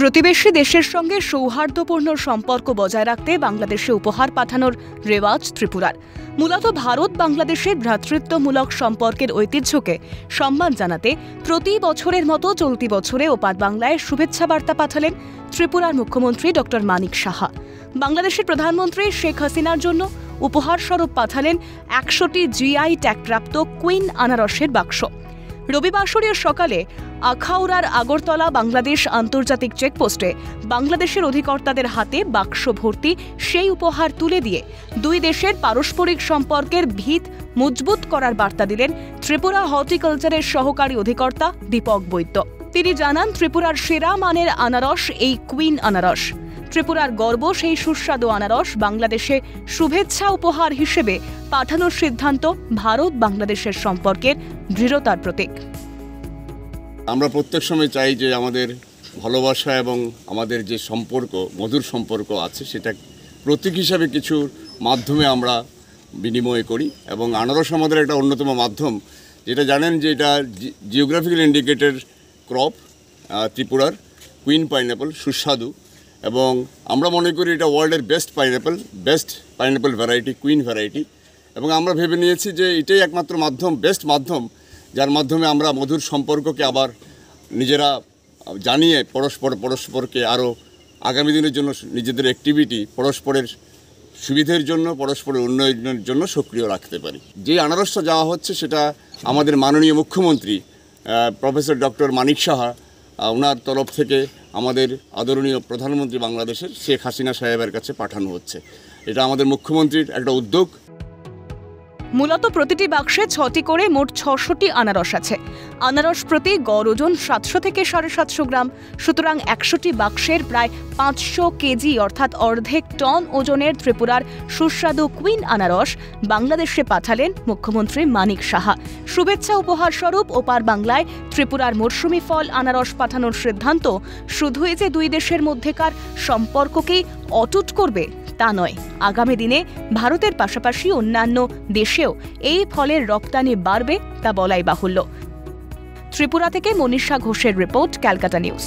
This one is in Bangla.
প্রতিবেশী দেশের সঙ্গে সৌহার্দ্যপূর্ণ সম্পর্ক বজায় রাখতে বাংলাদেশে উপহার পাঠানোর রেওয়াজ ত্রিপুরার। মূলত ভারত বাংলাদেশের ভ্রাতৃত্বমূলক সম্পর্কের ঐতিহ্যকে সম্মান জানাতে প্রতি বছরের মতো চলতি বছরে ওপার বাংলায় শুভেচ্ছা বার্তা পাঠালেন ত্রিপুরার মুখ্যমন্ত্রী ড মানিক সাহা। বাংলাদেশের প্রধানমন্ত্রী শেখ হাসিনার জন্য উপহার স্বরূপ পাঠালেন 100টি জিআই ট্যাগপ্রাপ্ত কুইন আনারসের বাক্স। রবিবার সকালে আখাউড়ার আগরতলা বাংলাদেশ আন্তর্জাতিক চেকপোস্টে বাংলাদেশের অধিকর্তাদের হাতে বাক্স ভর্তি সেই উপহার তুলে দিয়ে দুই দেশের পারস্পরিক সম্পর্কের ভিত মজবুত করার বার্তা দিলেন ত্রিপুরা হর্টিকালচারের সহকারী অধিকর্তা দীপক বৈদ্য। তিনি জানান, ত্রিপুরার সেরা মানের আনারস এই কুইন আনারস। ত্রিপুরার গর্ব সেই সুস্বাদু আনারস বাংলাদেশে শুভেচ্ছা উপহার হিসেবে পাঠানোর সিদ্ধান্ত ভারত বাংলাদেশের সম্পর্কের দৃঢ়তার প্রতীক। আমরা প্রত্যেক সময় চাই যে আমাদের ভালোবাসা এবং আমাদের যে সম্পর্ক, মধুর সম্পর্ক আছে, সেটা প্রতীক হিসাবে কিছু মাধ্যমে আমরা বিনিময় করি এবং আনারস আমাদের একটা অন্যতম মাধ্যম। যেটা জানেন যে এটা জিওগ্রাফিক্যাল ইন্ডিকেটেড ক্রপ, ত্রিপুরার কুইন পাইনঅ্যাপল সুস্বাদু, এবং আমরা মনে করি এটা ওয়ার্ল্ডের best pineapple variety, queen variety. এবং আমরা ভেবে নিয়েছি যে এটাই একমাত্র মাধ্যম, বেস্ট মাধ্যম, যার মাধ্যমে আমরা মধুর সম্পর্ককে আবার নিজেরা জানিয়ে পরস্পরকে আরও আগামী দিনের জন্য নিজেদের অ্যাক্টিভিটি পরস্পরের সুবিধের জন্য, পরস্পরের উন্নয়নের জন্য সক্রিয় রাখতে পারি। যে আনারসটা যাওয়া হচ্ছে সেটা আমাদের মাননীয় মুখ্যমন্ত্রী প্রফেসর ডক্টর মানিক সাহা, ওনার তরফ থেকে আমাদের আদরণীয় প্রধানমন্ত্রী বাংলাদেশের শেখ হাসিনা সাহেবের কাছে পাঠানো হচ্ছে। এটা আমাদের মুখ্যমন্ত্রীর একটা উদ্যোগ। মূলত প্রতিটি বাক্সে 6টি করে মোট 600টি আনারস আছে। আনারস প্রতি গড় ওজন 700 থেকে 750 গ্রাম। সুতরাং 100টি বাক্সের প্রায় 500 কেজি অর্থাৎ অর্ধেক টন ওজনের ত্রিপুরার সুস্বাদু কুইন আনারস বাংলাদেশে পাঠালেন মুখ্যমন্ত্রী মানিক সাহা। শুভেচ্ছা উপহার স্বরূপ ওপার বাংলায় ত্রিপুরার মরশুমি ফল আনারস পাঠানোর সিদ্ধান্ত শুধুই যে দুই দেশের মধ্যেকার সম্পর্ককেই অটুট করবে তা নয়, আগামী দিনে ভারতের পাশাপাশি অন্যান্য দেশেও এই ফলের রপ্তানি বাড়বে তা বলাই বাহুল্য। ত্রিপুরা থেকে মনীষা ঘোষের রিপোর্ট, ক্যালকাটা নিউজ।